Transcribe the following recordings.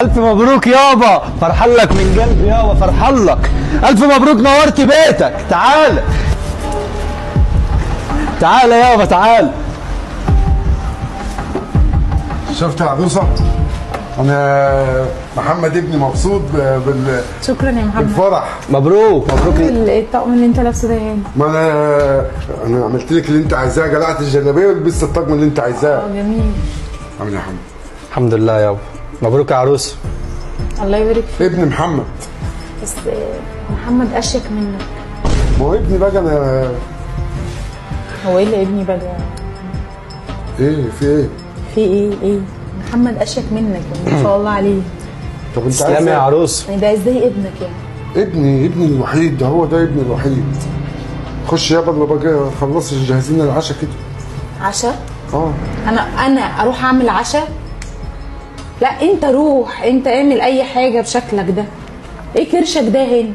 ألف مبروك يابا، فرحان لك من قلبي يابا، فرحان لك. ألف مبروك، نورت بيتك. تعال تعال يابا تعال. شفت يا عروسة؟ أنا محمد ابني مبسوط شكرا يا محمد. بالفرح. مبروك مبروك. الطقم اللي انت لابسه ده يعني ما أنا عملت لك اللي أنت عايزاه، جلعت الجلابية ولبست الطقم اللي أنت عايزاه. جميل. عامل يا محمد؟ الحمد لله يابا، مبروك يا عروس. الله يبارك فيك. ابن محمد. بس محمد اشيك منك. ما هو ابني بقى أنا. هو ايه اللي ابني بقى؟ إيه في إيه؟ في ايه محمد اشيك منك يعني ما شاء الله عليه. طب أنت تسلمي عايز يا إيه؟ عروس. يعني ده ازاي ابنك يعني؟ ابني الوحيد ده، هو ده ابني الوحيد. خش يابا اللي بقى خلصي جهزين العشاء كده. عشاء؟ اه انا اروح اعمل عشاء؟ لا انت روح انت اعمل اي حاجه بشكلك ده. ايه كرشك ده هنا؟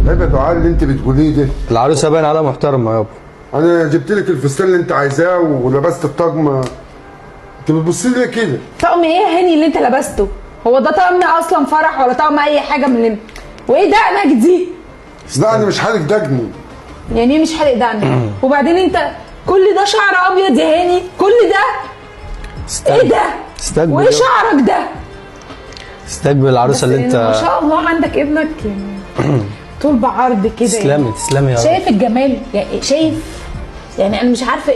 عيب يا دعاء اللي انت بتقوليه ده. العروسه باين عليها محترمه يابا. انا جبت لك الفستان اللي انت عايزاه ولبست الطقم. انت بتبصي لي كده. طقم ايه يا هاني اللي انت لبسته؟ هو ده طقم اصلا فرح ولا طقم اي حاجه من اللي... وايه دقنك دي؟ لا انا مش حالك دجني. يعني ايه مش حالق دقنك؟ وبعدين انت كل ده شعر ابيض يا هاني؟ كل ده ايه ده؟ استقبل وايه يابا. شعرك ده؟ استقبل العروسه اللي بس ما انت. شاء الله عندك ابنك يعني طول بعرض كده. تسلمي تسلمي يا شايف الجمال يعني؟ شايف يعني انا مش عارفه